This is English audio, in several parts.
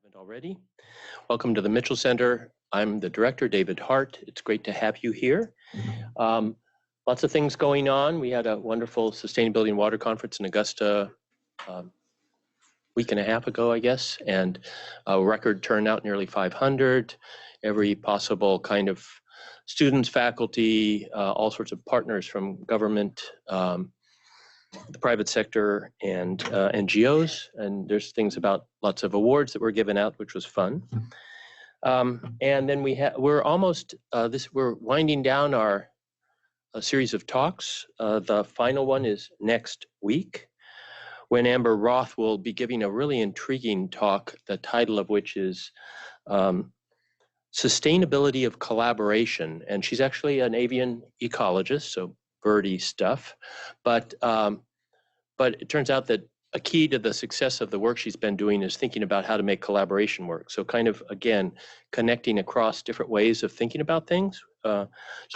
Haven't already. Welcome to the Mitchell Center. I'm the director, David Hart. It's great to have you here. Lots of things going on. We had a wonderful Sustainability and Water Conference in Augusta week and a half ago, I guess, and a record turnout, nearly 500. Every possible kind of students, faculty, all sorts of partners from government, the private sector, and NGOs. And there's things about lots of awards that were given out, which was fun. And then we're almost we're winding down our series of talks. The final one is next week, when Amber Roth will be giving a really intriguing talk, the title of which is Sustainability of Collaboration. And she's actually an avian ecologist, so birdie stuff. But it turns out that a key to the success of the work she's been doing is thinking about how to make collaboration work. So kind of, again, connecting across different ways of thinking about things. So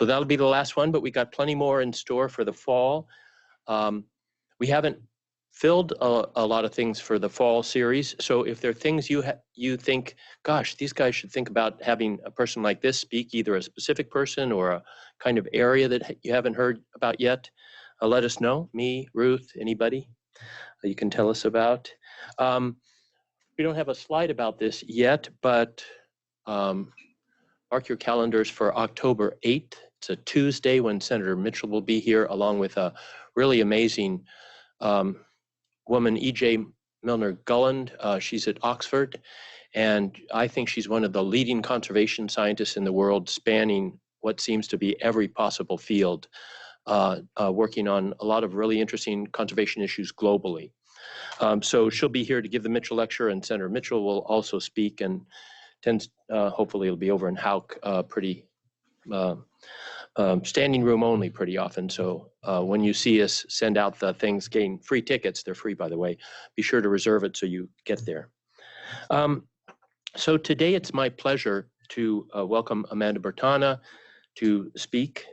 that'll be the last one, but we got plenty more in store for the fall. We haven't filled a lot of things for the fall series. So if there are things you think, gosh, these guys should think about having a person like this speak, either a specific person or a kind of area that you haven't heard about yet, let us know, me, Ruth, anybody you can tell us about. We don't have a slide about this yet, but mark your calendars for October 8th. It's a Tuesday when Senator Mitchell will be here, along with a really amazing woman, E.J. Milner-Gulland. She's at Oxford, and I think she's one of the leading conservation scientists in the world, spanning what seems to be every possible field, working on a lot of really interesting conservation issues globally. So she'll be here to give the Mitchell lecture, and Senator Mitchell will also speak, and hopefully it'll be over in Hauk, pretty standing room only pretty often. So when you see us send out the things, gain free tickets, they're free, by the way, be sure to reserve it so you get there. So today it's my pleasure to welcome Amanda Bertana to speak.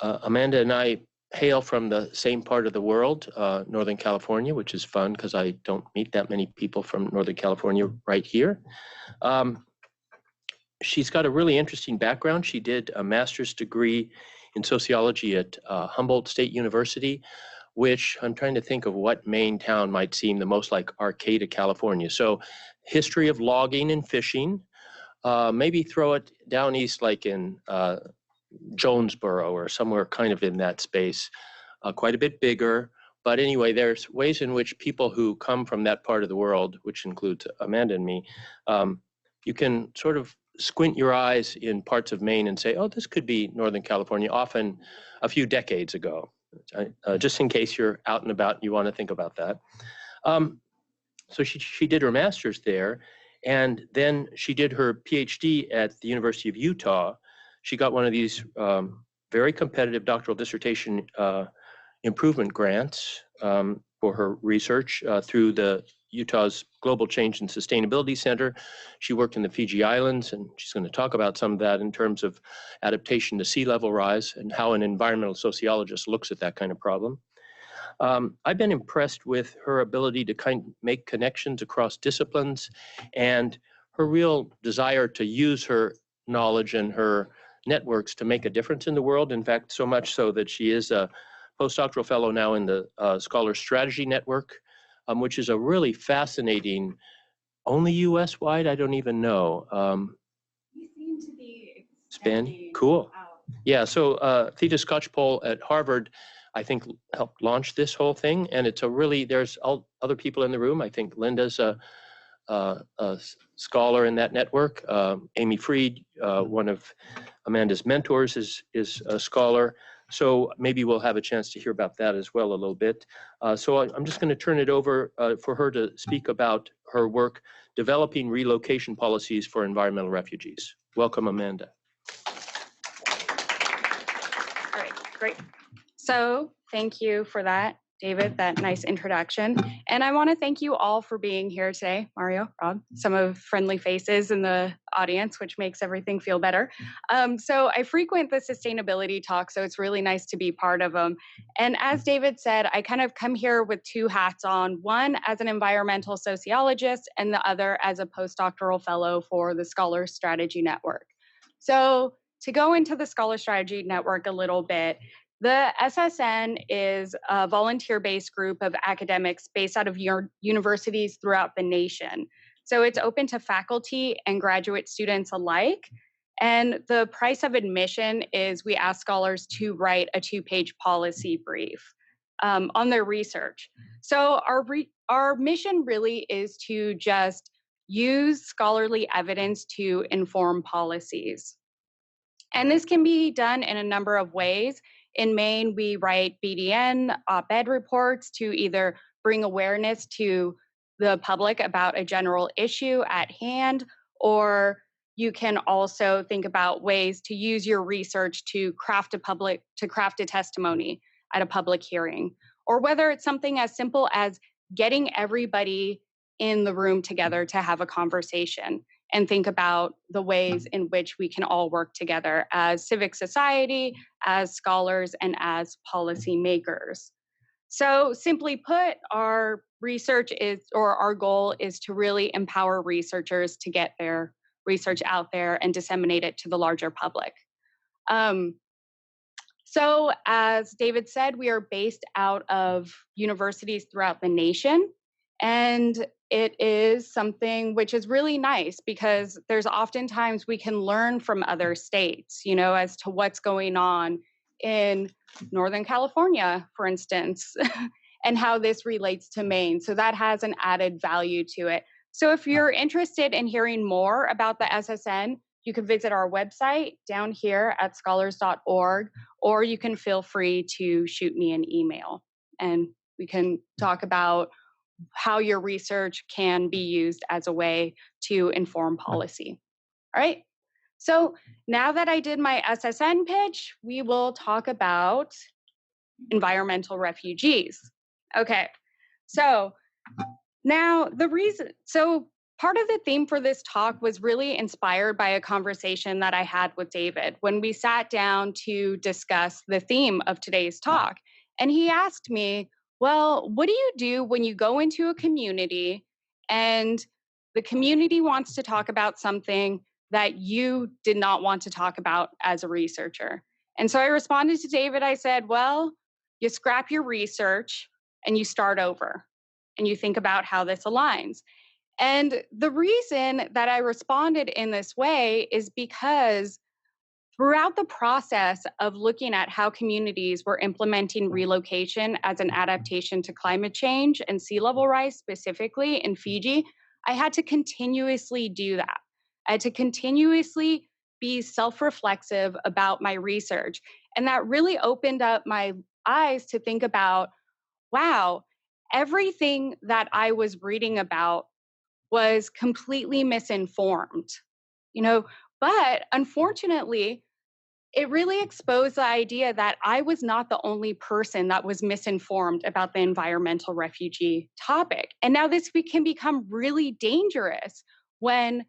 Amanda and I hail from the same part of the world, Northern California, which is fun because I don't meet that many people from Northern California right here. She's got a really interesting background. She did a master's degree in sociology at Humboldt State University, which I'm trying to think of what Maine town might seem the most like Arcata, California. So history of logging and fishing, maybe throw it down east like in Jonesboro or somewhere kind of in that space, quite a bit bigger. But anyway, there's ways in which people who come from that part of the world, which includes Amanda and me, you can sort of squint your eyes in parts of Maine and say, oh, this could be Northern California, often a few decades ago, just in case you're out and about and you want to think about that. So she did her master's there, and then she did her PhD at the University of Utah. She got one of these very competitive doctoral dissertation improvement grants for her research through the Utah's Global Change and Sustainability Center. She worked in the Fiji Islands, and she's going to talk about some of that in terms of adaptation to sea level rise and how an environmental sociologist looks at that kind of problem. I've been impressed with her ability to make connections across disciplines and her real desire to use her knowledge and her networks to make a difference in the world. In fact, so much so that she is a postdoctoral fellow now in the Scholar Strategy Network, which is a really fascinating, only US-wide, I don't even know. You seem to be expanding. Cool. Yeah, so Theta Skocpol at Harvard, I think, helped launch this whole thing, and it's a really, there's other people in the room. I think Linda's a scholar in that network. Amy Freed, one of Amanda's mentors, is a scholar. So maybe we'll have a chance to hear about that as well a little bit. So I'm just going to turn it over for her to speak about her work developing relocation policies for environmental refugees. Welcome, Amanda. All right, great. So thank you for that. David, that nice introduction. And I want to thank you all for being here today. Mario, Rob, some of friendly faces in the audience, which makes everything feel better. So I frequent the sustainability talk, so it's really nice to be part of them. And as David said, I kind of come here with two hats on, one as an environmental sociologist and the other as a postdoctoral fellow for the Scholar Strategy Network. So to go into the Scholar Strategy Network a little bit, the SSN is a volunteer-based group of academics based out of universities throughout the nation. So it's open to faculty and graduate students alike. And the price of admission is we ask scholars to write a 2-page policy brief on their research. So our mission really is to just use scholarly evidence to inform policies. And this can be done in a number of ways. In Maine, we write BDN op-ed reports to either bring awareness to the public about a general issue at hand, or you can also think about ways to use your research to craft a testimony at a public hearing, or whether it's something as simple as getting everybody in the room together to have a conversation and think about the ways in which we can all work together as civic society, as scholars, and as policymakers. So simply put, our goal is to really empower researchers to get their research out there and disseminate it to the larger public. So as David said, we are based out of universities throughout the nation. And it is something which is really nice because there's oftentimes we can learn from other states, as to what's going on in Northern California, for instance, and how this relates to Maine. So that has an added value to it. So if you're interested in hearing more about the SSN, you can visit our website down here at scholars.org, or you can feel free to shoot me an email and we can talk about how your research can be used as a way to inform policy. All right. So now that I did my SSN pitch, we will talk about environmental refugees. Okay. So now part of the theme for this talk was really inspired by a conversation that I had with David when we sat down to discuss the theme of today's talk. And he asked me, well, what do you do when you go into a community and the community wants to talk about something that you did not want to talk about as a researcher? And so I responded to David. I said, well, you scrap your research and you start over and you think about how this aligns. And the reason that I responded in this way is because throughout the process of looking at how communities were implementing relocation as an adaptation to climate change and sea level rise, specifically in Fiji, I had to continuously do that. I had to continuously be self-reflexive about my research. And that really opened up my eyes to think about, wow, everything that I was reading about was completely misinformed, but unfortunately, it really exposed the idea that I was not the only person that was misinformed about the environmental refugee topic. And now this can become really dangerous when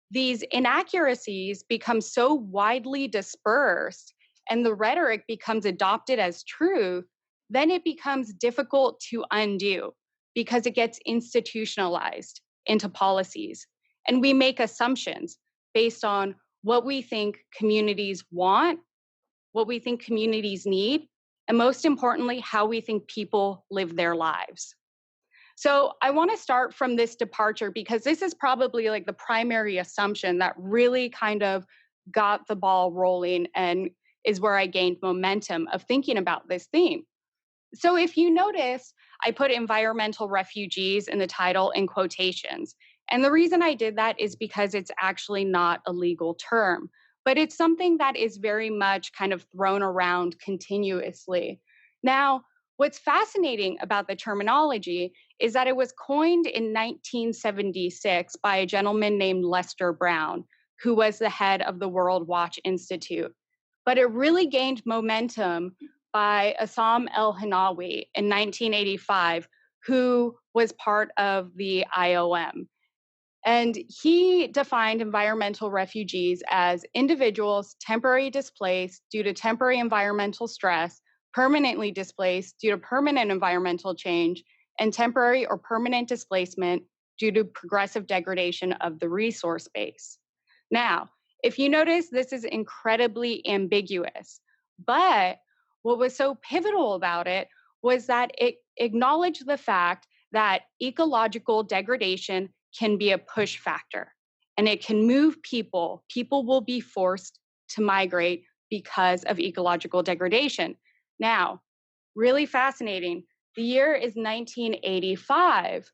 these inaccuracies become so widely dispersed and the rhetoric becomes adopted as truth, then it becomes difficult to undo because it gets institutionalized into policies. And we make assumptions based on what we think communities want, what we think communities need, and most importantly, how we think people live their lives. So I want to start from this departure because this is probably like the primary assumption that really kind of got the ball rolling and is where I gained momentum of thinking about this theme. So if you notice, I put environmental refugees in the title in quotations. And the reason I did that is because it's actually not a legal term, but it's something that is very much kind of thrown around continuously. Now, what's fascinating about the terminology is that it was coined in 1976 by a gentleman named Lester Brown, who was the head of the World Watch Institute. But it really gained momentum by Assam El-Hanawi in 1985, who was part of the IOM. And he defined environmental refugees as individuals temporarily displaced due to temporary environmental stress, permanently displaced due to permanent environmental change, and temporary or permanent displacement due to progressive degradation of the resource base. Now, if you notice, this is incredibly ambiguous, but what was so pivotal about it was that it acknowledged the fact that ecological degradation can be a push factor and it can move people. People will be forced to migrate because of ecological degradation. Now, really fascinating. The year is 1985.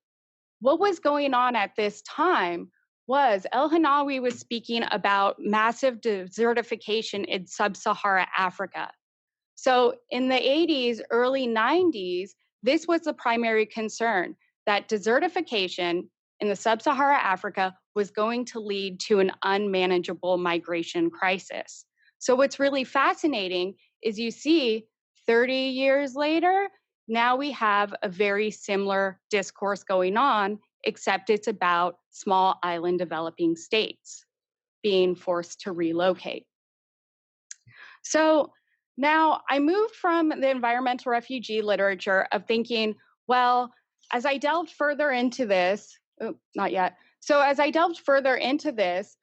What was going on at this time was El-Hanawi was speaking about massive desertification in sub-Saharan Africa. So in the 80s, early 90s, this was the primary concern, that desertification in the sub-Saharan Africa was going to lead to an unmanageable migration crisis. So what's really fascinating is you see 30 years later, now we have a very similar discourse going on, except it's about small island developing states being forced to relocate. So now I moved from the environmental refugee literature of thinking, well, as I delved further into this, not yet. So as I delved further into this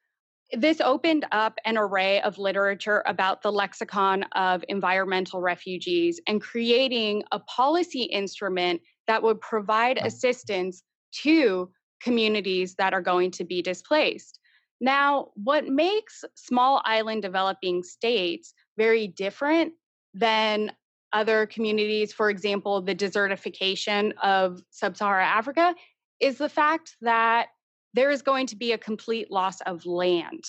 opened up an array of literature about the lexicon of environmental refugees and creating a policy instrument that would provide assistance to communities that are going to be displaced. Now, what makes small island developing states very different than other communities, for example, the desertification of sub-Saharan Africa, is the fact that there is going to be a complete loss of land.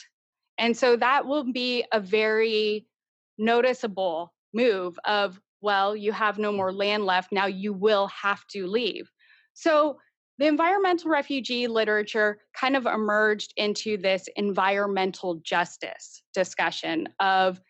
And so that will be a very noticeable move of, well, you have no more land left, now you will have to leave. So the environmental refugee literature kind of emerged into this environmental justice discussion of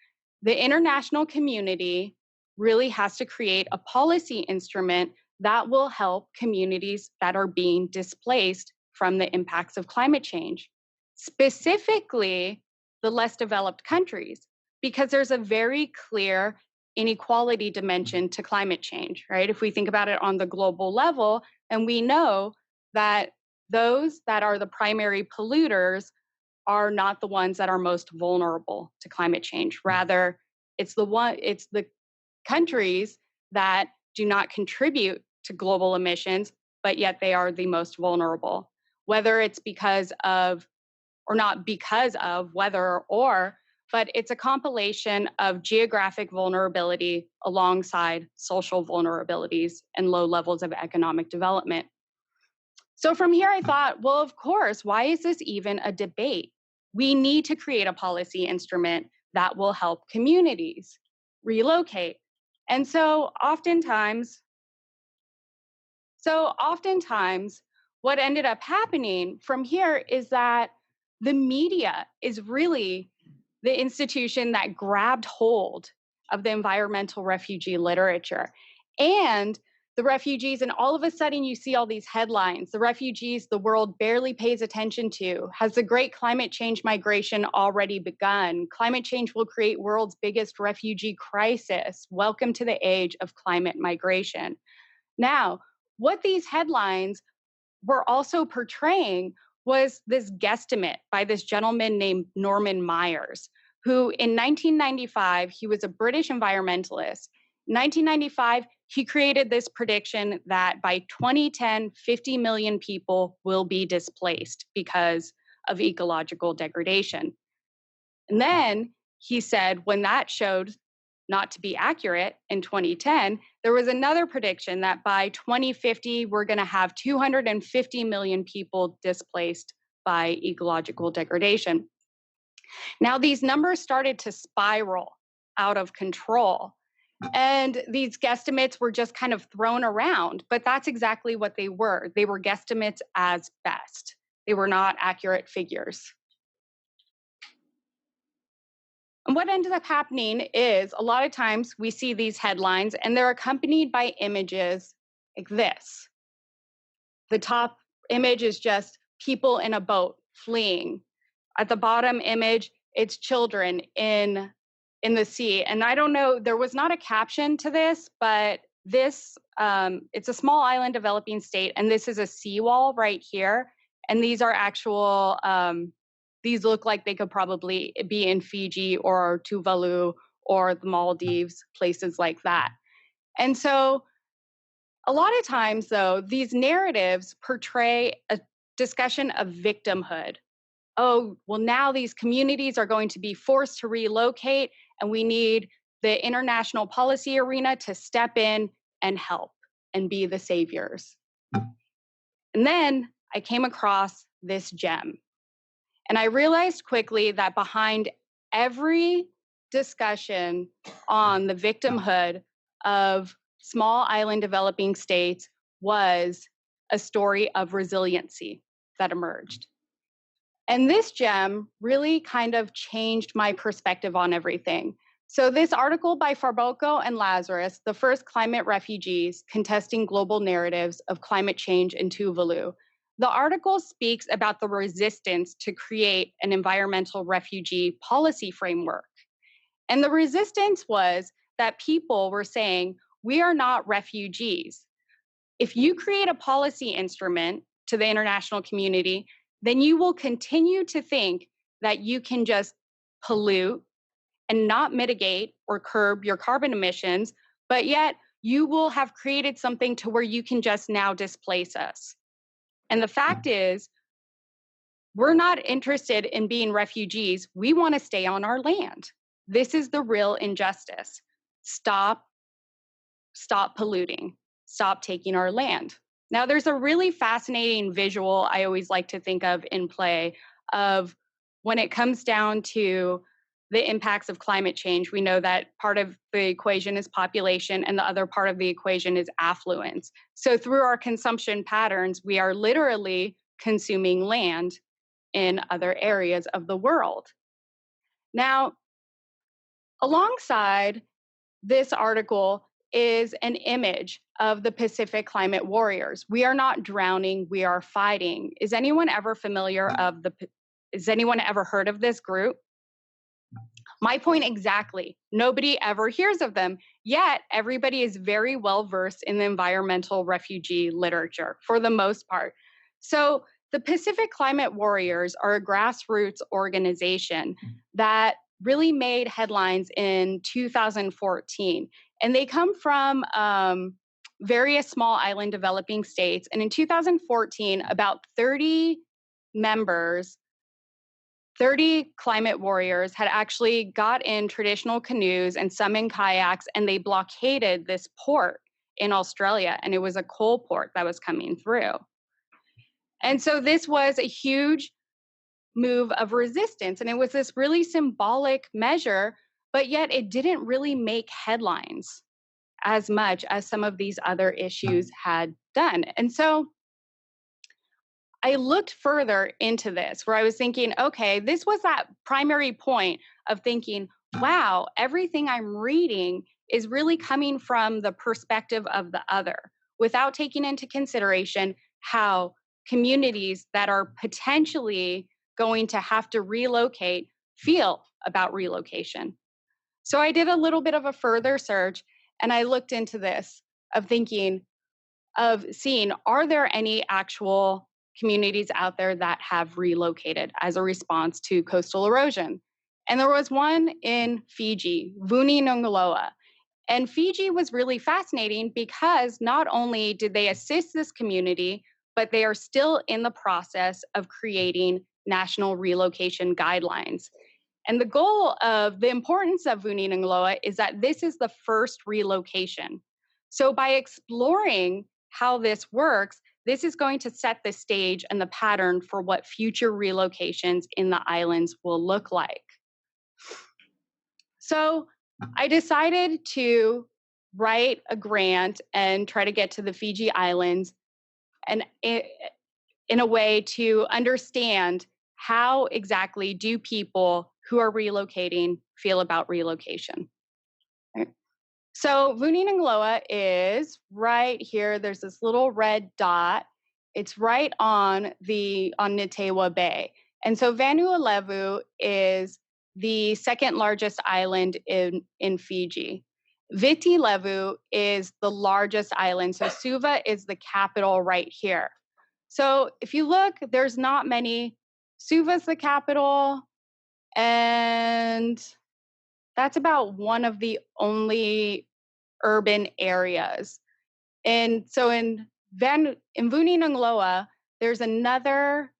the international community really has to create a policy instrument that will help communities that are being displaced from the impacts of climate change, specifically the less developed countries, because there's a very clear inequality dimension to climate change, right? If we think about it on the global level, and we know that those that are the primary polluters are not the ones that are most vulnerable to climate change. Rather, it's the countries that do not contribute to global emissions, but yet they are the most vulnerable, whether it's because of, or not because of weather or, but it's a compilation of geographic vulnerability alongside social vulnerabilities and low levels of economic development. So from here, I thought, well, of course, why is this even a debate? We need to create a policy instrument that will help communities relocate. And so oftentimes, what ended up happening from here is that the media is really the institution that grabbed hold of the environmental refugee literature. And the refugees, and all of a sudden you see all these headlines, the refugees the world barely pays attention to. Has the great climate change migration already begun? Climate change will create world's biggest refugee crisis. Welcome to the age of climate migration. Now, what these headlines were also portraying was this guesstimate by this gentleman named Norman Myers, who in 1995, he was a British environmentalist. In 1995, he created this prediction that by 2010, 50 million people will be displaced because of ecological degradation. And then he said, when that showed not to be accurate in 2010, there was another prediction that by 2050, we're going to have 250 million people displaced by ecological degradation. Now, these numbers started to spiral out of control. And these guesstimates were just kind of thrown around, but that's exactly what they were. They were guesstimates as best. They were not accurate figures. And what ended up happening is a lot of times we see these headlines and they're accompanied by images like this. The top image is just people in a boat fleeing. At the bottom image, it's children in the sea. And I don't know, there was not a caption to this, but this it's a small island developing state, and this is a seawall right here. And these are actual these look like they could probably be in Fiji or Tuvalu or the Maldives, places like that. And so a lot of times, though, these narratives portray a discussion of victimhood. Oh, well, now these communities are going to be forced to relocate, and we need the international policy arena to step in and help and be the saviors. And then I came across this gem. And I realized quickly that behind every discussion on the victimhood of small island developing states was a story of resiliency that emerged. And this gem really kind of changed my perspective on everything. So, this article by Farbocco and Lazarus, the first climate refugees contesting global narratives of climate change in Tuvalu, the article speaks about the resistance to create an environmental refugee policy framework. And the resistance was that people were saying, we are not refugees. If you create a policy instrument to the international community, then you will continue to think that you can just pollute and not mitigate or curb your carbon emissions, but yet you will have created something to where you can just now displace us. And the fact is, we're not interested in being refugees. We want to stay on our land. This is the real injustice. Stop polluting. Stop taking our land. Now, there's a really fascinating visual I always like to think of in play of when it comes down to the impacts of climate change. We know that part of the equation is population and the other part of the equation is affluence. So through our consumption patterns, we are literally consuming land in other areas of the world. Now, alongside this article is an image of the Pacific climate warriors. We are not drowning, we are fighting. Is anyone ever has anyone ever heard of this group? My point exactly. Nobody ever hears of them, yet everybody is very well versed in the environmental refugee literature for the most part. So the Pacific Climate Warriors are a grassroots organization that really made headlines in 2014. And they come from various small island developing states. And in 2014, about 30 members, 30 climate warriors had actually got in traditional canoes and some in kayaks, and they blockaded this port in Australia. And it was a coal port that was coming through. And so this was a huge move of resistance. And it was this really symbolic measure, but yet it didn't really make headlines as much as some of these other issues had done. And so I looked further into this where I was thinking, okay, this was that primary point of thinking, wow, everything I'm reading is really coming from the perspective of the other without taking into consideration how communities that are potentially going to have to relocate feel about relocation. So I did a little bit of a further search and I looked into this of thinking, of seeing, are there any actual communities out there that have relocated as a response to coastal erosion? And there was one in Fiji, Vuninongoloa. And Fiji was really fascinating because not only did they assist this community, but they are still in the process of creating national relocation guidelines. And the goal of the importance of Vuninongoloa is that this is the first relocation. So by exploring how this works, this is going to set the stage and the pattern for what future relocations in the islands will look like. So I decided to write a grant and try to get to the Fiji Islands and in a way to understand how exactly do people who are relocating feel about relocation. Right. So Vuninangloa is right here. There's this little red dot. It's right on Natewa Bay. And so Vanuatu is the second largest island in Fiji. Viti Levu is the largest island. So Suva is the capital right here. So if you look, there's not many. Suva's the capital, and that's about one of the only urban areas. And so in Vuninangloa, there's another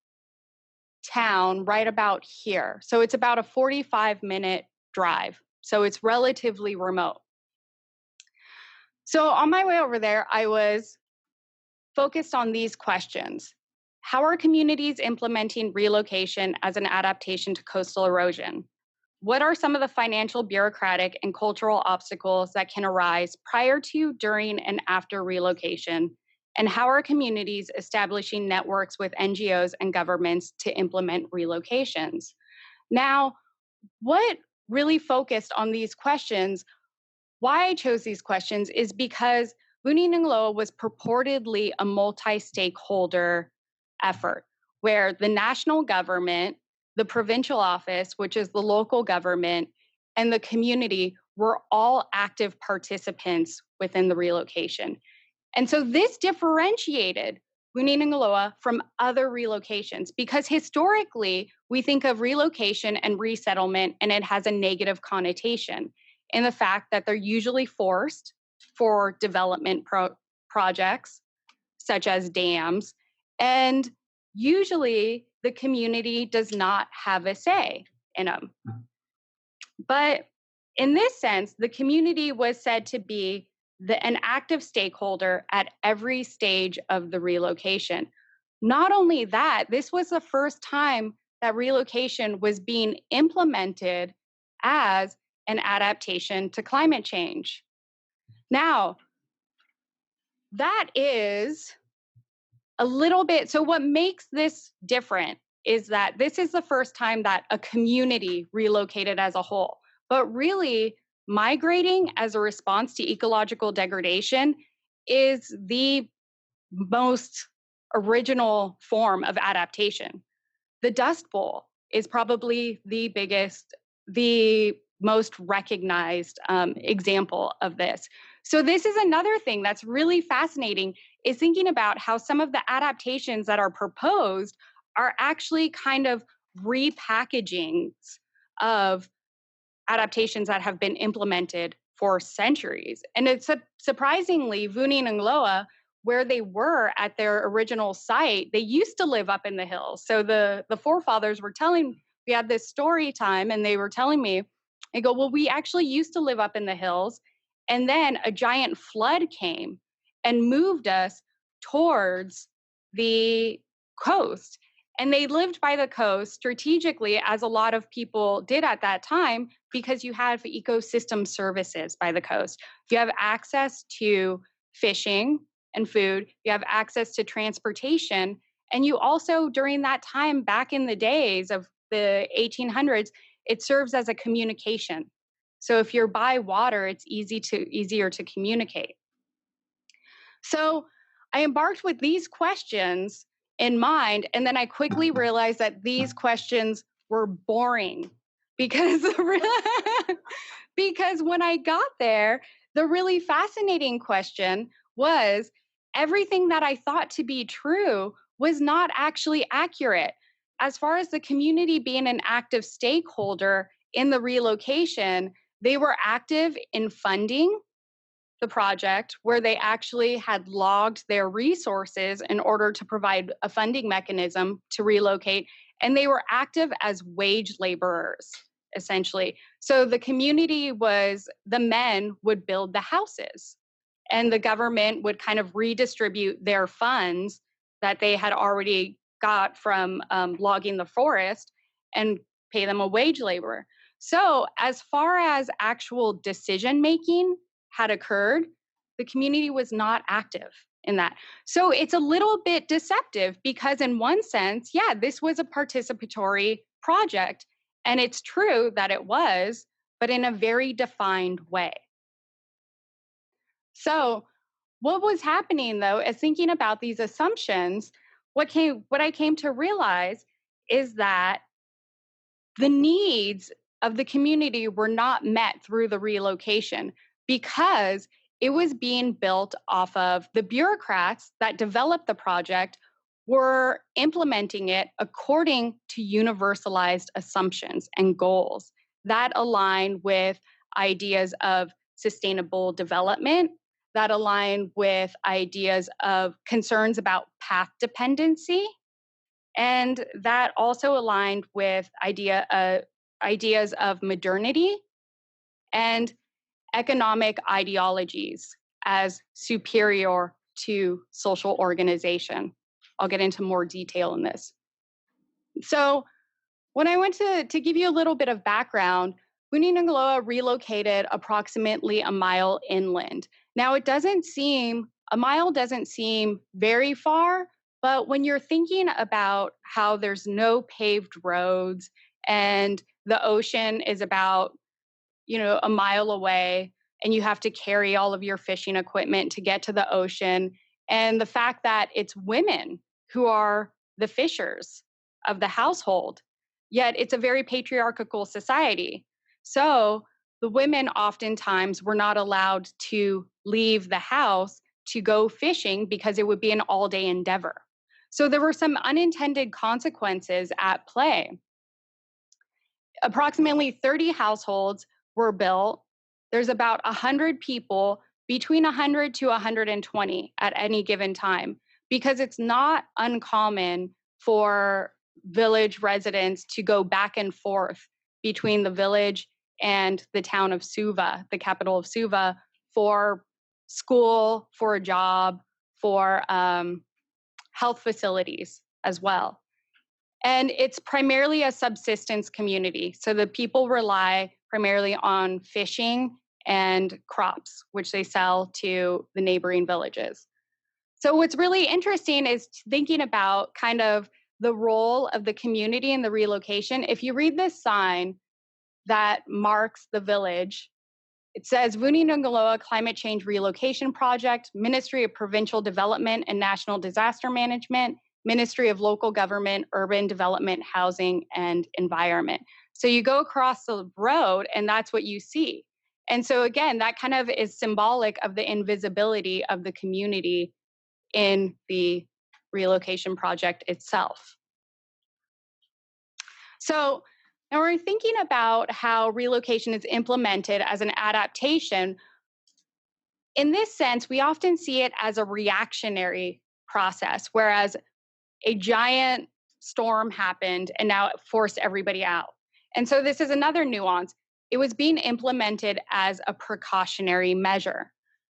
town right about here. So it's about a 45-minute drive. So it's relatively remote. So on my way over there, I was focused on these questions. How are communities implementing relocation as an adaptation to coastal erosion? What are some of the financial, bureaucratic, and cultural obstacles that can arise prior to, during, and after relocation? And how are communities establishing networks with NGOs and governments to implement relocations? Now, what really focused on these questions, why I chose these questions is because Vuninangloa was purportedly a multi-stakeholder effort where the national government, the provincial office, which is the local government, and the community were all active participants within the relocation. And so this differentiated Vuninangloa from other relocations because historically we think of relocation and resettlement and it has a negative connotation in the fact that they're usually forced for development projects such as dams, and usually the community does not have a say in them. But in this sense, the community was said to be an active stakeholder at every stage of the relocation. Not only that, this was the first time that relocation was being implemented as an adaptation to climate change. Now, that is a little bit, so what makes this different is that this is the first time that a community relocated as a whole. But really, migrating as a response to ecological degradation is the most original form of adaptation. The Dust Bowl is probably the most recognized example of this. So this is another thing that's really fascinating, is thinking about how some of the adaptations that are proposed are actually kind of repackagings of adaptations that have been implemented for centuries. And it's surprisingly, Vuninangloa, where they were at their original site, they used to live up in the hills. So the forefathers were telling, we had this story time and they were telling me, they go, well, we actually used to live up in the hills. And then a giant flood came and moved us towards the coast. And they lived by the coast strategically, as a lot of people did at that time, because you have ecosystem services by the coast. You have access to fishing and food, you have access to transportation, and you also, during that time, back in the days of the 1800s, it serves as a communication. So if you're by water, it's easier to communicate. So I embarked with these questions in mind, and then I quickly realized that these questions were boring because because when I got there, the really fascinating question was everything that I thought to be true was not actually accurate. As far as the community being an active stakeholder in the relocation, they were active in funding the project, where they actually had logged their resources in order to provide a funding mechanism to relocate. And they were active as wage laborers, essentially. So the community the men would build the houses, and the government would kind of redistribute their funds that they had already got from logging the forest and pay them a wage laborer. So as far as actual decision making had occurred, the community was not active in that. So it's a little bit deceptive because in one sense, yeah, this was a participatory project, and it's true that it was, but in a very defined way. So, what was happening though, is thinking about these assumptions, what I came to realize is that the needs of the community were not met through the relocation because it was being built off of the bureaucrats that developed the project were implementing it according to universalized assumptions and goals that align with ideas of sustainable development, that align with ideas of concerns about path dependency, and that also aligned with ideas of modernity and economic ideologies as superior to social organization. I'll get into more detail in this. So, when I went to give you a little bit of background, Wuninangaloa relocated approximately a mile inland. Now, a mile doesn't seem very far, but when you're thinking about how there's no paved roads and the ocean is about, a mile away, and you have to carry all of your fishing equipment to get to the ocean, and the fact that it's women who are the fishers of the household, yet it's a very patriarchal society. So the women oftentimes were not allowed to leave the house to go fishing because it would be an all day endeavor. So there were some unintended consequences at play. Approximately 30 households were built. There's about 100 people, between 100 to 120 at any given time, because it's not uncommon for village residents to go back and forth between the village and the town of Suva, the capital of Suva, for school, for a job, for health facilities as well. And it's primarily a subsistence community. So the people rely primarily on fishing and crops, which they sell to the neighboring villages. So what's really interesting is thinking about kind of the role of the community in the relocation. If you read this sign that marks the village, it says Wuninangaloa Climate Change Relocation Project, Ministry of Provincial Development and National Disaster Management, Ministry of Local Government, Urban Development, Housing, and Environment. So you go across the road and that's what you see. And so again, that kind of is symbolic of the invisibility of the community in the relocation project itself. So now we're thinking about how relocation is implemented as an adaptation. In this sense, we often see it as a reactionary process, whereas a giant storm happened and now it forced everybody out. And so this is another nuance. It was being implemented as a precautionary measure.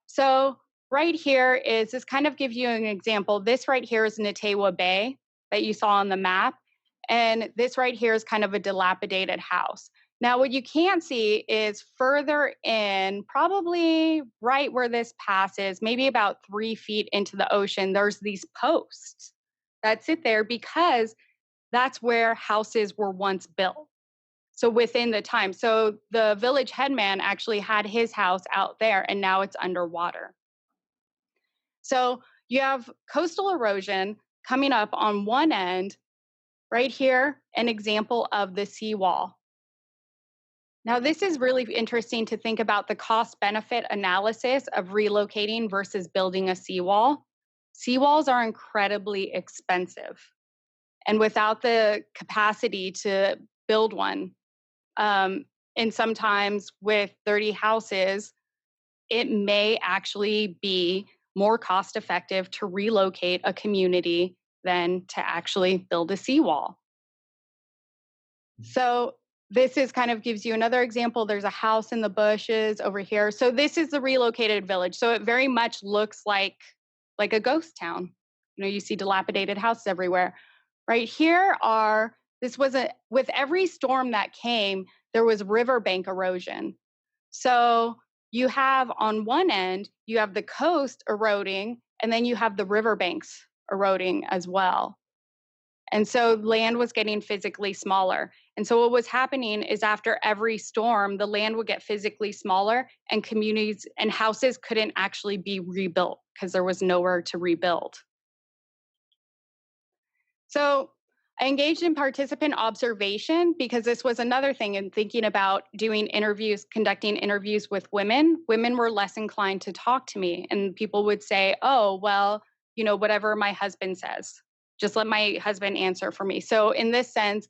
So right here is, this kind of gives you an example. This right here is Natewa Bay that you saw on the map. And this right here is kind of a dilapidated house. Now, what you can't see is further in, probably right where this passes, maybe about 3 feet into the ocean, there's these posts that sit there because that's where houses were once built. So within the time, so the village headman actually had his house out there and now it's underwater. So you have coastal erosion coming up on one end, right here, an example of the seawall. Now, this is really interesting to think about the cost benefit analysis of relocating versus building a seawall. Seawalls are incredibly expensive. And without the capacity to build one, and sometimes with 30 houses, it may actually be more cost effective to relocate a community than to actually build a seawall. So this is kind of gives you another example. There's a house in the bushes over here. So this is the relocated village. So it very much looks like a ghost town. You see dilapidated houses everywhere. Right here with every storm that came, there was riverbank erosion. So you have on one end, you have the coast eroding, and then you have the riverbanks eroding as well. And so land was getting physically smaller. And so what was happening is after every storm, the land would get physically smaller and communities and houses couldn't actually be rebuilt because there was nowhere to rebuild. So I engaged in participant observation because this was another thing in thinking about doing interviews, conducting interviews with women. Women were less inclined to talk to me, and people would say, oh, well, whatever my husband says, just let my husband answer for me. So, in this sense,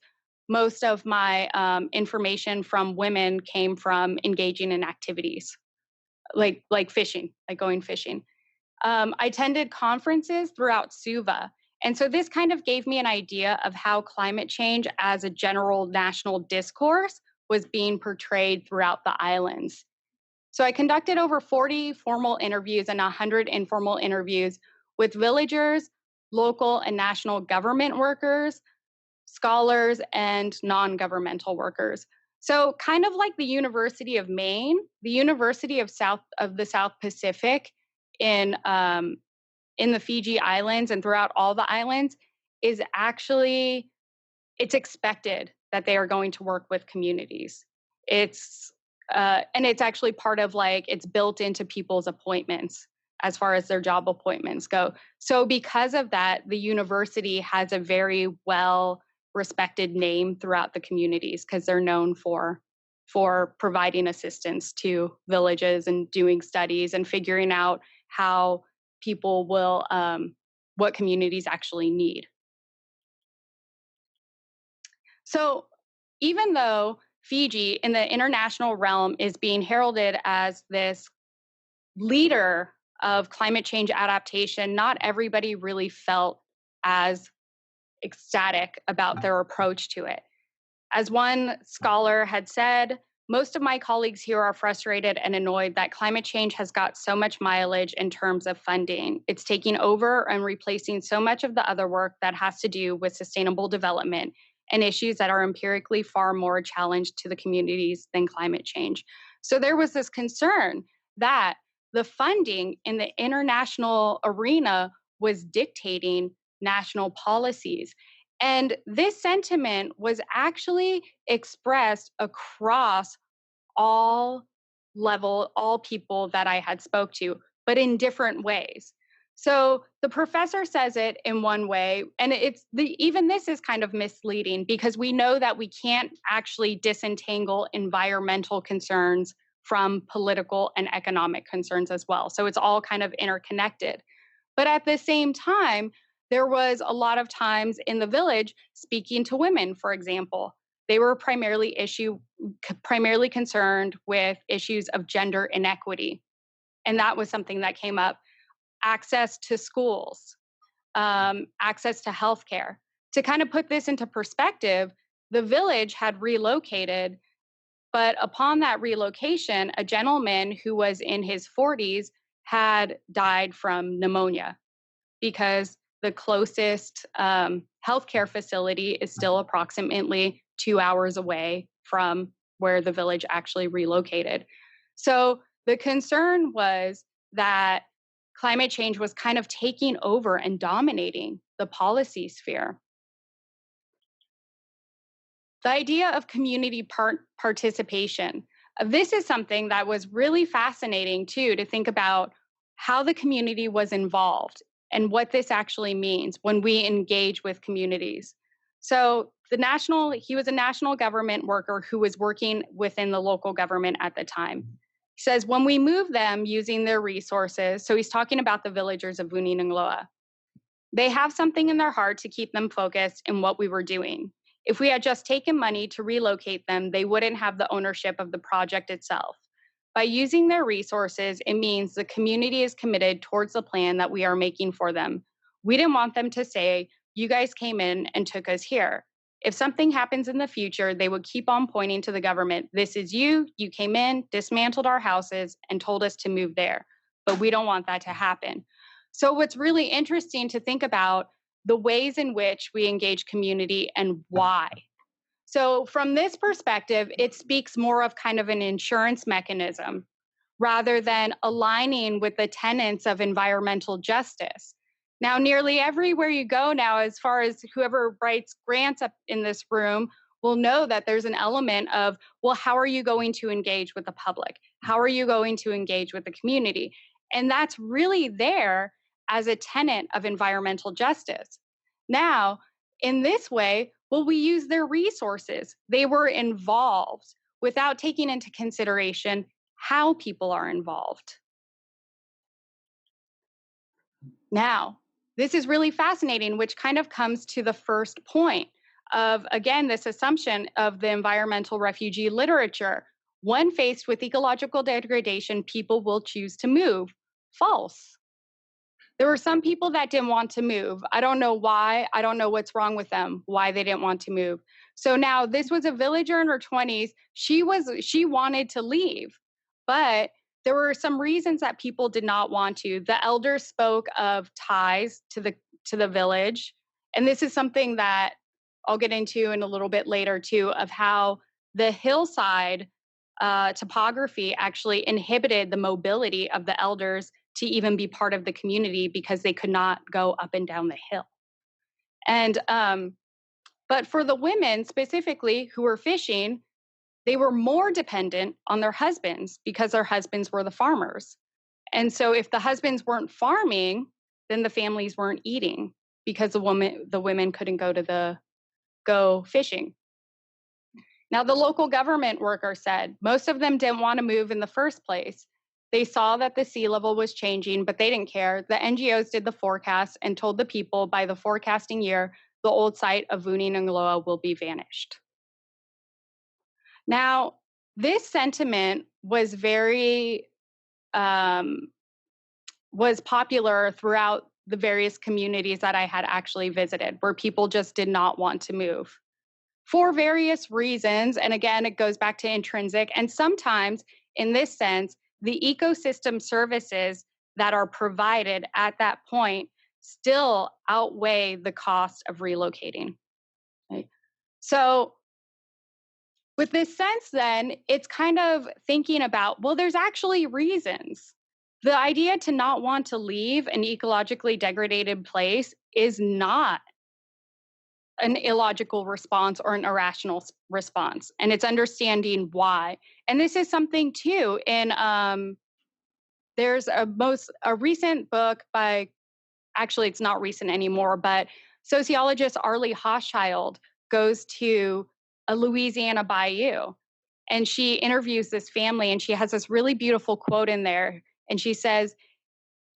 most of my information from women came from engaging in activities like fishing, like going fishing. I attended conferences throughout Suva. And so this kind of gave me an idea of how climate change as a general national discourse was being portrayed throughout the islands. So I conducted over 40 formal interviews and 100 informal interviews with villagers, local and national government workers, scholars, and non-governmental workers. So kind of like the University of Maine, the University of the South Pacific in in the Fiji Islands and throughout all the islands is actually it's expected that they are going to work with communities. It's and it's actually part of it's built into people's appointments as far as their job appointments go. So because of that, the university has a very well respected name throughout the communities because they're known for providing assistance to villages and doing studies and figuring out how people will what communities actually need. So even though Fiji in the international realm is being heralded as this leader of climate change adaptation, not everybody really felt as ecstatic about their approach to it. As one scholar had said, most of my colleagues here are frustrated and annoyed that climate change has got so much mileage in terms of funding. It's taking over and replacing so much of the other work that has to do with sustainable development and issues that are empirically far more challenged to the communities than climate change. So there was this concern that the funding in the international arena was dictating national policies. And this sentiment was actually expressed across all people that I had spoke to, but in different ways. So the professor says it in one way, and even this is kind of misleading because we know that we can't actually disentangle environmental concerns from political and economic concerns as well. So it's all kind of interconnected. But at the same time, there was a lot of times in the village speaking to women, for example. They were primarily concerned with issues of gender inequity. And that was something that came up. Access to schools, access to healthcare. To kind of put this into perspective, the village had relocated, but upon that relocation, a gentleman who was in his 40s had died from pneumonia because the closest healthcare facility is still approximately 2 hours away from where the village actually relocated. So the concern was that climate change was kind of taking over and dominating the policy sphere. The idea of community participation. This is something that was really fascinating too, to think about how the community was involved and what this actually means when we engage with communities. So he was a national government worker who was working within the local government at the time. He says, when we move them using their resources, so he's talking about the villagers of Vuninangloa, they have something in their heart to keep them focused in what we were doing. If we had just taken money to relocate them, they wouldn't have the ownership of the project itself. By using their resources, it means the community is committed towards the plan that we are making for them. We didn't want them to say, you guys came in and took us here. If something happens in the future, they would keep on pointing to the government. This is you came in, dismantled our houses, and told us to move there. But we don't want that to happen. So what's really interesting to think about the ways in which we engage community and why. So from this perspective, it speaks more of kind of an insurance mechanism rather than aligning with the tenets of environmental justice. Now, nearly everywhere you go now, as far as whoever writes grants up in this room, will know that there's an element of, well, how are you going to engage with the public? How are you going to engage with the community? And that's really there as a tenet of environmental justice. Now, in this way, will we use their resources? They were involved without taking into consideration how people are involved. Now, this is really fascinating, which kind of comes to the first point of, again, this assumption of the environmental refugee literature. When faced with ecological degradation, people will choose to move. False. There were some people that didn't want to move. I don't know why. I don't know what's wrong with them, why they didn't want to move. So now this was a villager in her 20s. She wanted to leave, but there were some reasons that people did not want to. The elders spoke of ties to the village, and this is something that I'll get into in a little bit later too, of how the hillside topography actually inhibited the mobility of the elders to even be part of the community because they could not go up and down the hill. And but for the women specifically who were fishing, they were more dependent on their husbands because their husbands were the farmers. And so if the husbands weren't farming, then the families weren't eating because the women couldn't go fishing. Now, the local government worker said most of them didn't want to move in the first place. They saw that the sea level was changing, but they didn't care. The NGOs did the forecast and told the people by the forecasting year, the old site of Vuninangloa will be vanished. Now, this sentiment was was popular throughout the various communities that I had actually visited, where people just did not want to move for various reasons. And again, it goes back to intrinsic. And sometimes, in this sense, the ecosystem services that are provided at that point still outweigh the cost of relocating. Right? So, with this sense, then, it's kind of thinking about, well, there's actually reasons. The idea to not want to leave an ecologically degraded place is not an illogical response or an irrational response, and it's understanding why. And this is something too in there's a recent book by, actually it's not recent anymore, but sociologist Arlie Hochschild goes to a Louisiana bayou, and she interviews this family, and she has this really beautiful quote in there, and she says,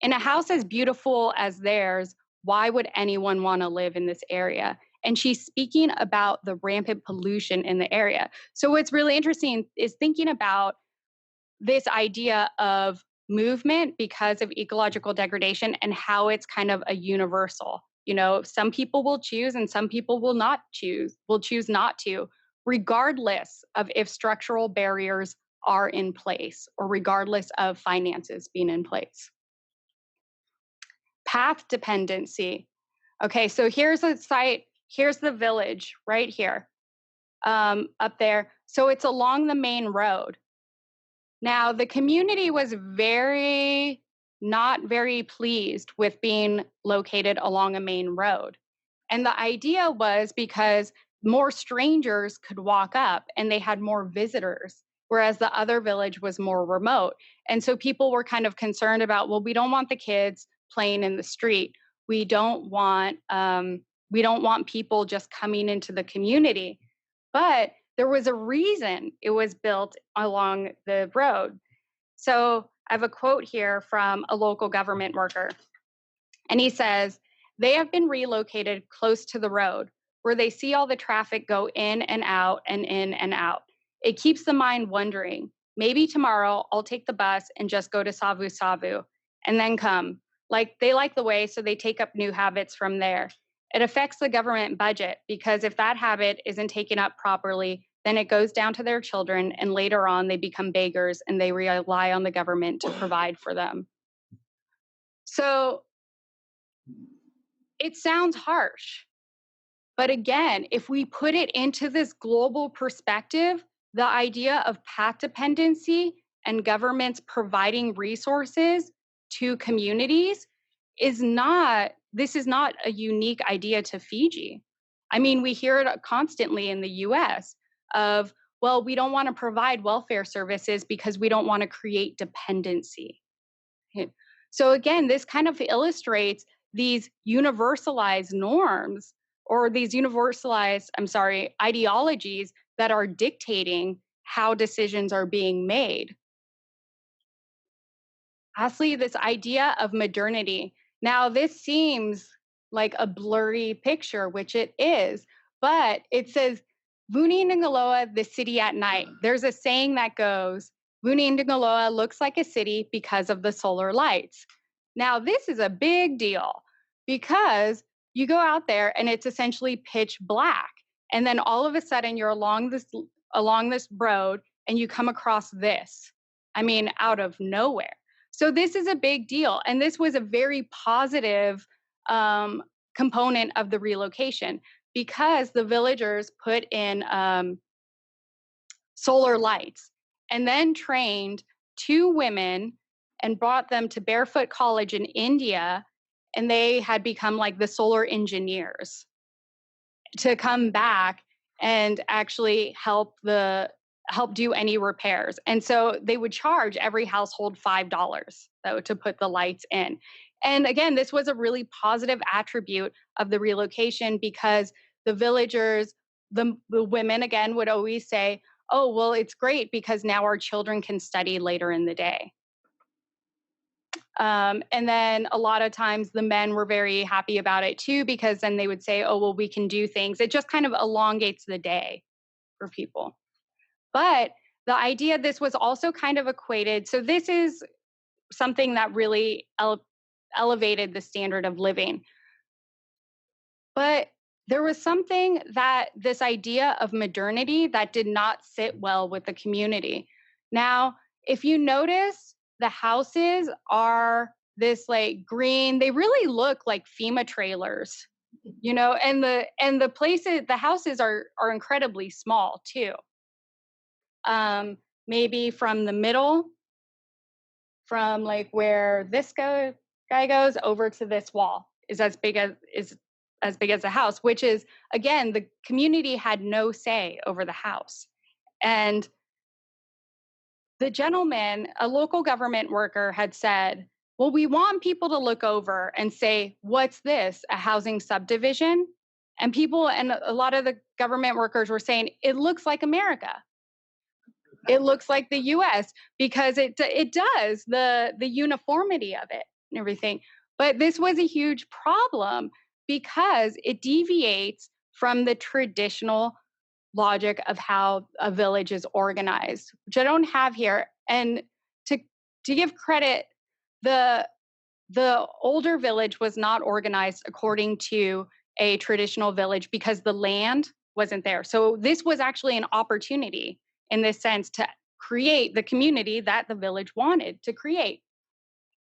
in a house as beautiful as theirs, why would anyone want to live in this area? And she's speaking about the rampant pollution in the area. So what's really interesting is thinking about this idea of movement because of ecological degradation and how it's kind of a universal. You know, some people will choose and some people will choose not to, regardless of if structural barriers are in place or regardless of finances being in place. Path dependency. Okay, so here's a site. Here's the village right here, up there. So it's along the main road. Now, the community was not very pleased with being located along a main road. And the idea was because more strangers could walk up and they had more visitors, whereas the other village was more remote. And so people were kind of concerned about, well, we don't want the kids playing in the street. We don't want people just coming into the community. But there was a reason it was built along the road. So I have a quote here from a local government worker. And he says, they have been relocated close to the road where they see all the traffic go in and out and in and out. It keeps the mind wondering, maybe tomorrow I'll take the bus and just go to Savu Savu and then come. Like they like the way, so they take up new habits from there. It affects the government budget because if that habit isn't taken up properly, then it goes down to their children, and later on they become beggars and they rely on the government to provide for them. So it sounds harsh, but again, if we put it into this global perspective, the idea of path dependency and governments providing resources to communities is not this is not a unique idea to Fiji. I mean, we hear it constantly in the US of, well, we don't want to provide welfare services because we don't want to create dependency. Okay. So again, this kind of illustrates these universalized norms or these universalized, I'm sorry, ideologies that are dictating how decisions are being made. Lastly, this idea of modernity. Now, this seems like a blurry picture, which it is, but it says, Vuni Ningaloa, the city at night. There's a saying that goes, Vuni Ningaloa looks like a city because of the solar lights. Now, this is a big deal because you go out there and it's essentially pitch black. And then all of a sudden you're along this road and you come across this. I mean, out of nowhere. So this is a big deal. And this was a very positive component of the relocation because the villagers put in solar lights and then trained 2 women and brought them to Barefoot College in India. And they had become like the solar engineers to come back and actually help do any repairs. And so they would charge every household $5 to put the lights in. And again, this was a really positive attribute of the relocation because the villagers, the women again would always say, oh, well, it's great because now our children can study later in the day. And then a lot of times the men were very happy about it too, because then they would say, oh, well, we can do things. It just kind of elongates the day for people. But the idea, this was also kind of equated. So this is something that really elevated the standard of living. But there was something that this idea of modernity that did not sit well with the community. Now, if you notice, the houses are this like green, they really look like FEMA trailers, and the places, the houses are incredibly small too. Maybe from the middle, from like where this guy goes over to this wall is as big as the house, which is, again, the community had no say over the house. And the gentleman, a local government worker, had said, well, we want people to look over and say, what's this, a housing subdivision? And a lot of the government workers were saying, it looks like America. It looks like the US because it does, the uniformity of it and everything. But this was a huge problem because it deviates from the traditional logic of how a village is organized, which I don't have here. And to give credit, the older village was not organized according to a traditional village because the land wasn't there. So this was actually an opportunity in this sense to create the community that the village wanted to create.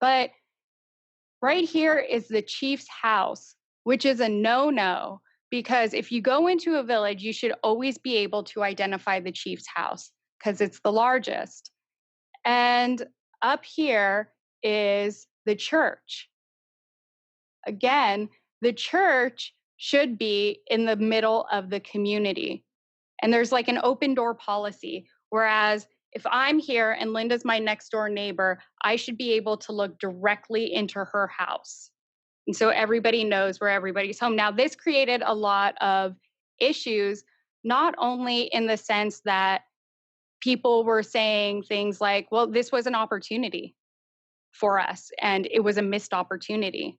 But right here is the chief's house, which is a no-no, because if you go into a village, you should always be able to identify the chief's house because it's the largest. And up here is the church. Again, the church should be in the middle of the community. And there's like an open door policy. Whereas if I'm here and Linda's my next door neighbor, I should be able to look directly into her house. And so everybody knows where everybody's home. Now, this created a lot of issues, not only in the sense that people were saying things like, well, this was an opportunity for us and it was a missed opportunity.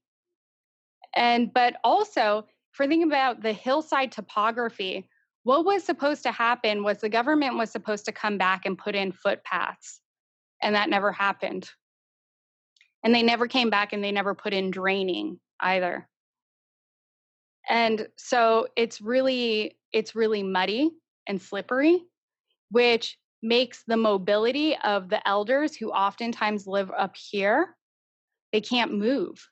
But also, for thinking about the hillside topography, what was supposed to happen was the government was supposed to come back and put in footpaths, and that never happened. And they never came back and they never put in draining either. And so it's really muddy and slippery, which makes the mobility of the elders who oftentimes live up here, they can't move.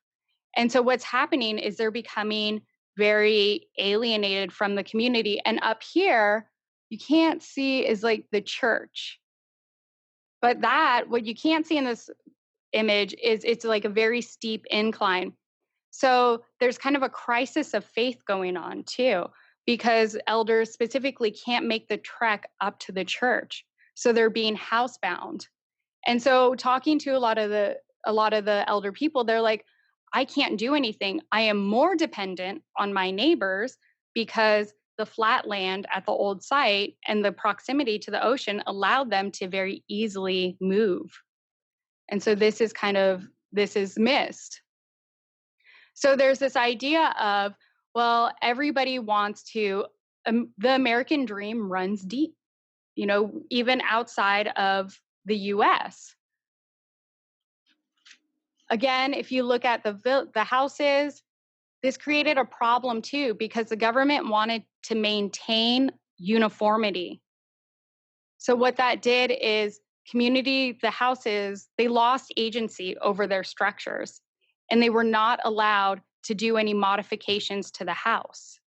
And so what's happening is they're becoming very alienated from the community. And up here, you can't see is like the church. But what you can't see in this image is it's like a very steep incline. So there's kind of a crisis of faith going on too, because elders specifically can't make the trek up to the church. So they're being housebound. And so talking to a lot of the elder people, they're like, I can't do anything. I am more dependent on my neighbors because the flat land at the old site and the proximity to the ocean allowed them to very easily move. And so this is missed. So there's this idea of, well, everybody wants to, the American dream runs deep, even outside of the US. Again, if you look at the houses, this created a problem too, because the government wanted to maintain uniformity. So what that did is the houses, they lost agency over their structures, and they were not allowed to do any modifications to the house.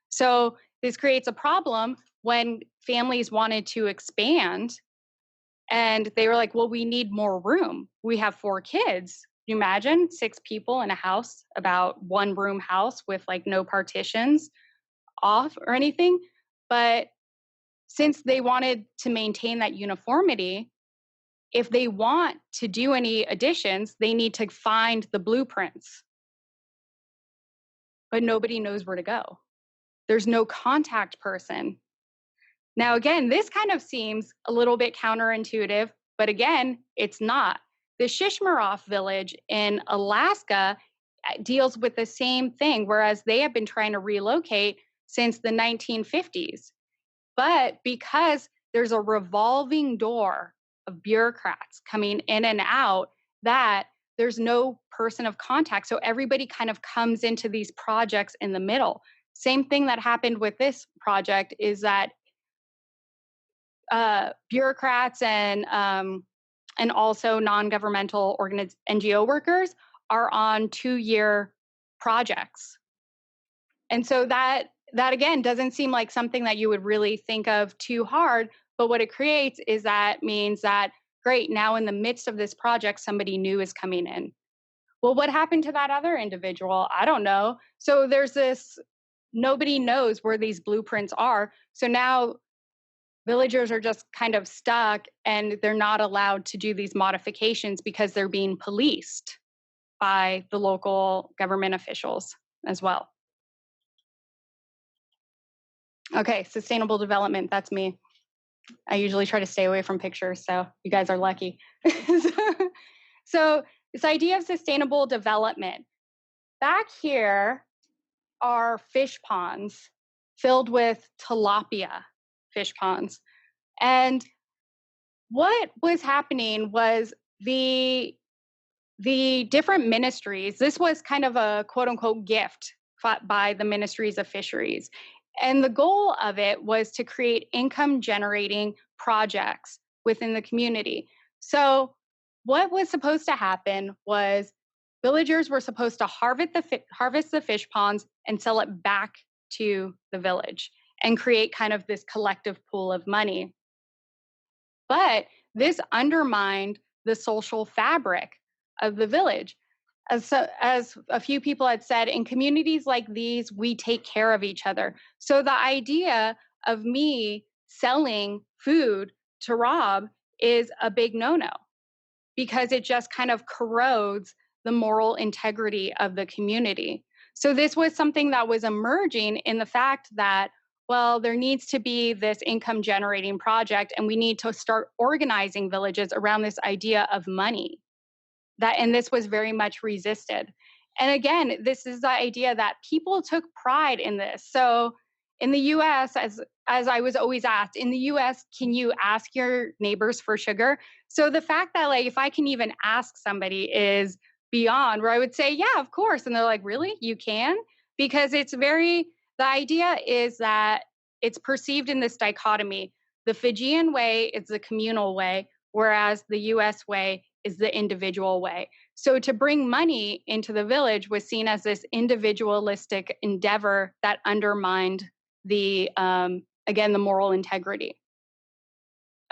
So this creates a problem when families wanted to expand and they were like, well, we need more room. We have 4 kids. Can you imagine 6 people in a house, about 1-room house with like no partitions off or anything? But since they wanted to maintain that uniformity, if they want to do any additions, they need to find the blueprints. But nobody knows where to go. There's no contact person. Now, again, this kind of seems a little bit counterintuitive, but again, it's not. The Shishmaref village in Alaska deals with the same thing, whereas they have been trying to relocate since the 1950s. But because there's a revolving door of bureaucrats coming in and out, that there's no person of contact. So everybody kind of comes into these projects in the middle. Same thing that happened with this project is that bureaucrats and also non-governmental NGO workers are on 2-year projects. And so that again doesn't seem like something that you would really think of too hard, but what it creates is that means that, great, now in the midst of this project, somebody new is coming in. Well, what happened to that other individual? I don't know. So there's this, nobody knows where these blueprints are. So now villagers are just kind of stuck and they're not allowed to do these modifications because they're being policed by the local government officials as well. Okay, sustainable development, that's me. I usually try to stay away from pictures, so you guys are lucky. So this idea of sustainable development. Back here are fish ponds filled with tilapia fish ponds. And what was happening was the different ministries, this was kind of a quote unquote gift by the ministries of fisheries. And the goal of it was to create income generating projects within the community. So what was supposed to happen was villagers were supposed to harvest the fish ponds and sell it back to the village and create kind of this collective pool of money. But this undermined the social fabric of the village. As a few people had said, in communities like these, we take care of each other. So the idea of me selling food to Rob is a big no-no because it just kind of corrodes the moral integrity of the community. So this was something that was emerging in the fact that, well, there needs to be this income generating project and we need to start organizing villages around this idea of money. And this was very much resisted. And again, this is the idea that people took pride in this. So in the US, as I was always asked, in the US, can you ask your neighbors for sugar? So the fact that like if I can even ask somebody is beyond where I would say, yeah, of course. And they're like, really? You can? Because the idea is that it's perceived in this dichotomy. The Fijian way is the communal way, whereas the US way is the individual way. So to bring money into the village was seen as this individualistic endeavor that undermined the moral integrity.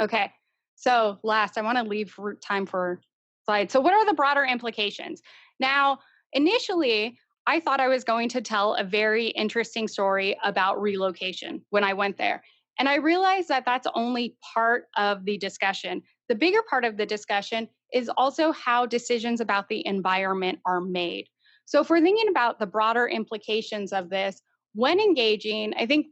Okay, so last, I want to leave time for slides. So what are the broader implications? Now, initially, I thought I was going to tell a very interesting story about relocation when I went there. And I realized that that's only part of the discussion. The bigger part of the discussion is also how decisions about the environment are made. So, if we're thinking about the broader implications of this, when engaging, I think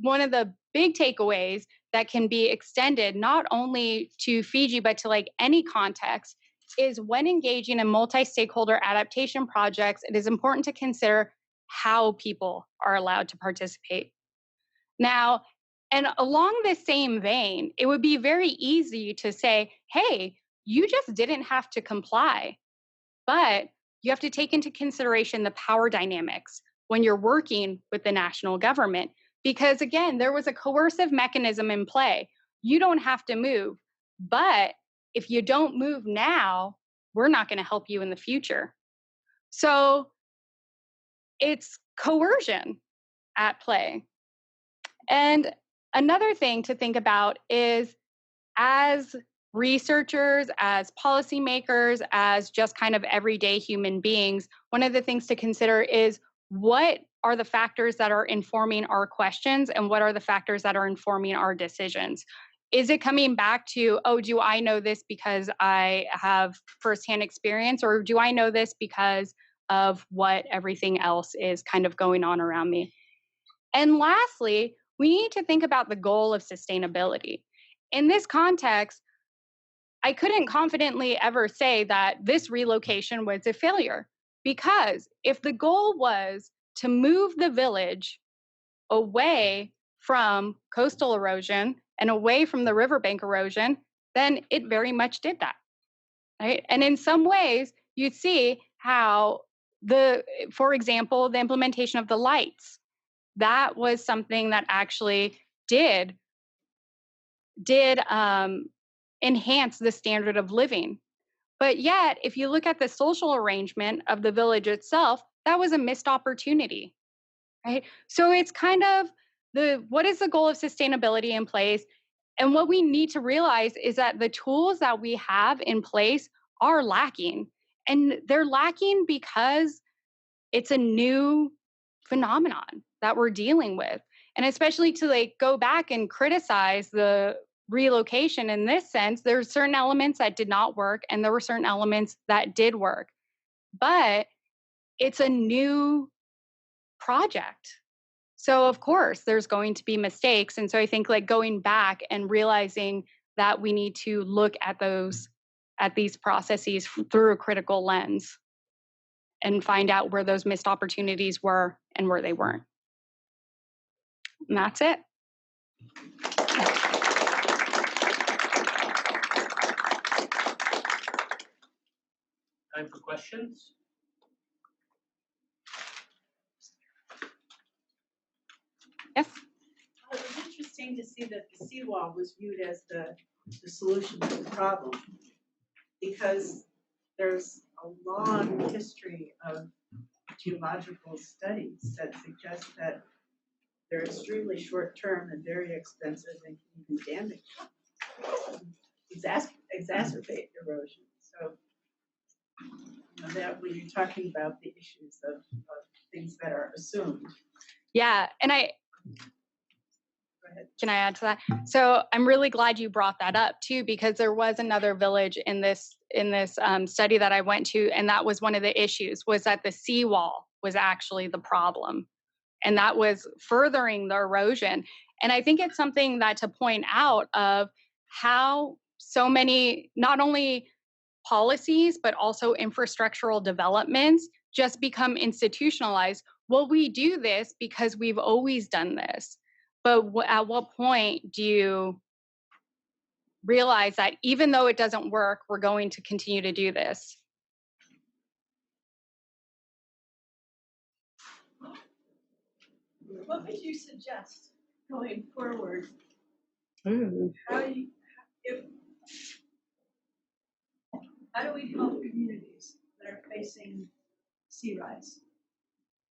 one of the big takeaways that can be extended not only to Fiji, but to like any context is when engaging in multi stakeholder adaptation projects, it is important to consider how people are allowed to participate. Now, and along this same vein, it would be very easy to say, hey, you just didn't have to comply, but you have to take into consideration the power dynamics when you're working with the national government. Because again, there was a coercive mechanism in play. You don't have to move, but if you don't move now, we're not going to help you in the future. So it's coercion at play. And another thing to think about is as researchers, as policymakers, as just kind of everyday human beings, one of the things to consider is what are the factors that are informing our questions and what are the factors that are informing our decisions? Is it coming back to, oh, do I know this because I have firsthand experience, or do I know this because of what everything else is kind of going on around me? And lastly, we need to think about the goal of sustainability. In this context, I couldn't confidently ever say that this relocation was a failure, because if the goal was to move the village away from coastal erosion and away from the riverbank erosion, then it very much did that. Right? And in some ways, you see how for example, the implementation of the lights, that was something that actually did enhance the standard of living. But yet, if you look at the social arrangement of the village itself, that was a missed opportunity, right? So it's kind of what is the goal of sustainability in place? And what we need to realize is that the tools that we have in place are lacking. And they're lacking because it's a new phenomenon that we're dealing with. And especially to like go back and criticize the relocation in this sense, there's certain elements that did not work and there were certain elements that did work. But it's a new project. So of course there's going to be mistakes. And so I think like going back and realizing that we need to look at these processes through a critical lens and find out where those missed opportunities were and where they weren't. And that's it. Time for questions. Yes. It was interesting to see that the seawall was viewed as the solution to the problem, because there's a long history of geological studies that suggest that they're extremely short-term and very expensive and can even damage, exacerbate erosion. So that when you're talking about the issues of things that are assumed. Yeah, and can I add to that? So I'm really glad you brought that up too, because there was another village in this study that I went to, and that was one of the issues, was that the seawall was actually the problem, and that was furthering the erosion. And I think it's something that to point out of how so many, not only policies, but also infrastructural developments just become institutionalized. Well, we do this because we've always done this. But at what point do you realize that even though it doesn't work, we're going to continue to do this? What would you suggest going forward? Mm. How do we help communities that are facing sea rise?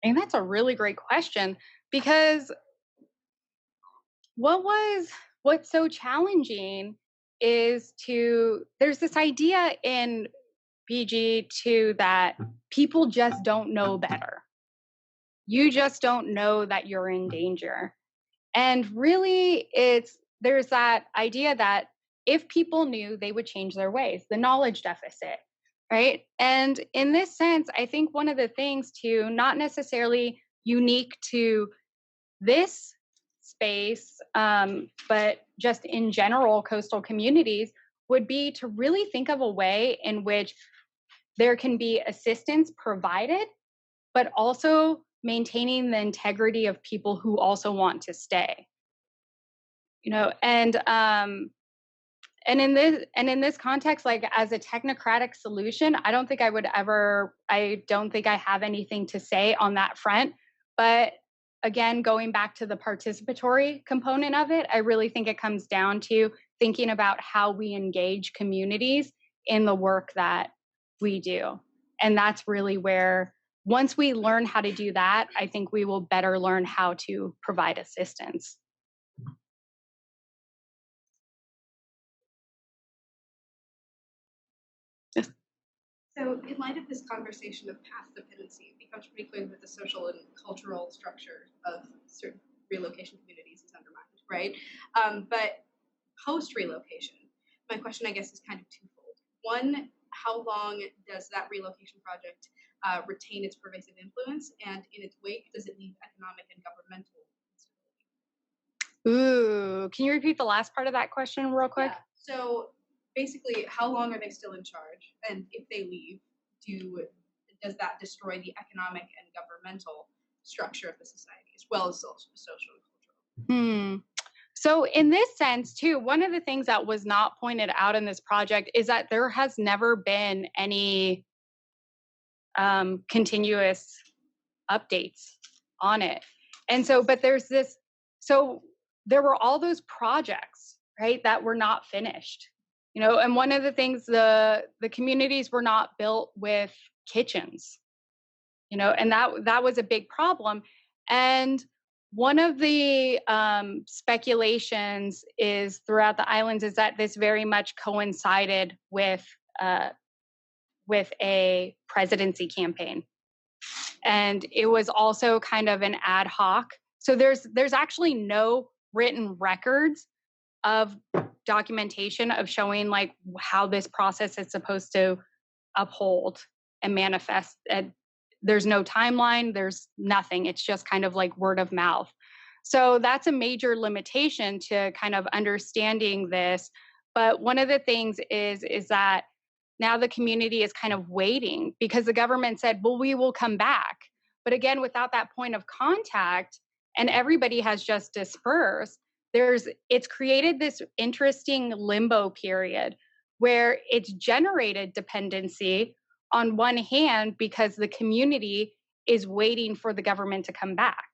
And that's a really great question, because what's so challenging is there's this idea in Fiji too that people just don't know better. You just don't know that you're in danger. And really, there's that idea that if people knew, they would change their ways, the knowledge deficit, right? And in this sense, I think one of the things too, not necessarily unique to this space, but just in general, coastal communities, would be to really think of a way in which there can be assistance provided, but also maintaining the integrity of people who also want to stay. You know, and in this context, like as a technocratic solution, I don't think I have anything to say on that front. But again, going back to the participatory component of it, I really think it comes down to thinking about how we engage communities in the work that we do. And that's really where, once we learn how to do that, I think we will better learn how to provide assistance. So in light of this conversation of path dependency, it becomes pretty clear that the social and cultural structure of certain relocation communities is undermined, right? But post-relocation, my question, I guess, is kind of twofold. One, how long does that relocation project retain its pervasive influence? And in its wake, does it leave economic and governmental instability? Ooh, can you repeat the last part of that question real quick? Yeah. So basically, how long are they still in charge? And if they leave, does that destroy the economic and governmental structure of the society, as well as social and cultural? So in this sense, too, one of the things that was not pointed out in this project is that there has never been any continuous updates on it. And so, but there were all those projects, right, that were not finished. You know, and one of the things, the communities were not built with kitchens, you know, and that was a big problem. And one of the speculations is throughout the islands is that this very much coincided with a presidency campaign, and it was also kind of an ad hoc. So there's actually no written records of documentation of showing like how this process is supposed to uphold and manifest. There's no timeline, there's nothing. It's just kind of like word of mouth. So that's a major limitation to kind of understanding this. But one of the things is that now the community is kind of waiting because the government said, well, we will come back. But again, without that point of contact, and everybody has just dispersed, it's created this interesting limbo period where it's generated dependency on one hand because the community is waiting for the government to come back.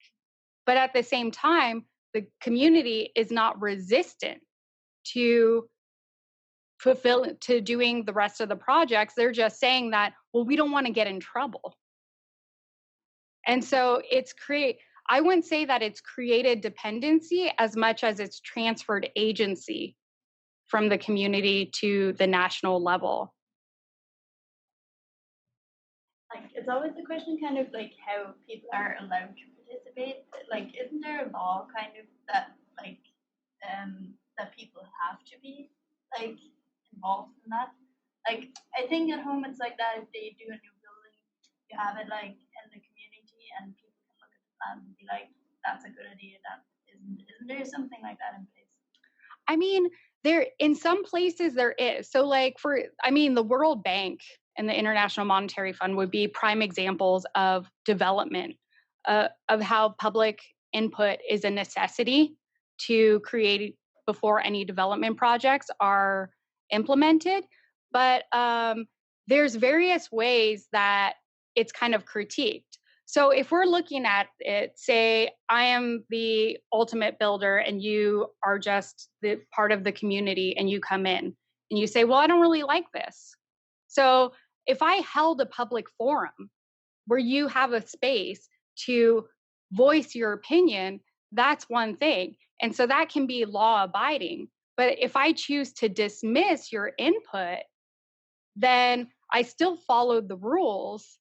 But at the same time, the community is not resistant to doing the rest of the projects. They're just saying that, well, we don't want to get in trouble. And so I wouldn't say that it's created dependency as much as it's transferred agency from the community to the national level. Like, it's always the question kind of like how people are allowed to participate. Like, isn't there a law kind of that like that people have to be like involved in that? Like, I think at home it's like that. If they do a new building, you have it like in the community, and people can look at the plans and be like, "That's a good idea." That isn't there something like that in place? I mean, in some places there is. So, like the World Bank and the International Monetary Fund would be prime examples of development, of how public input is a necessity to create before any development projects are implemented. But there's various ways that it's kind of critiqued. So if we're looking at it, say I am the ultimate builder and you are just the part of the community and you come in and you say, well, I don't really like this. So if I held a public forum where you have a space to voice your opinion, that's one thing. And so that can be law abiding. But if I choose to dismiss your input, then I still followed the rules,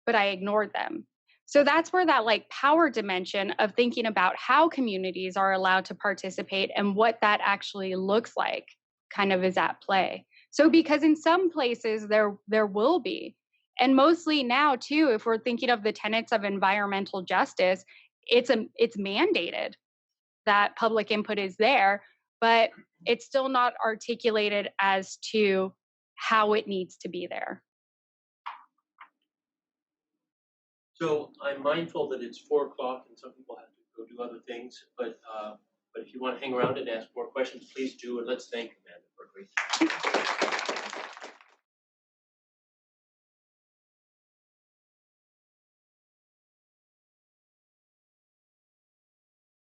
but I ignored them. So that's where that like power dimension of thinking about how communities are allowed to participate and what that actually looks like kind of is at play. So because in some places there will be, and mostly now too, if we're thinking of the tenets of environmental justice, it's mandated that public input is there, but it's still not articulated as to how it needs to be there. So I'm mindful that it's 4 o'clock and some people have to go do other things, but if you want to hang around and ask more questions, please do, and let's thank Amanda for a great time.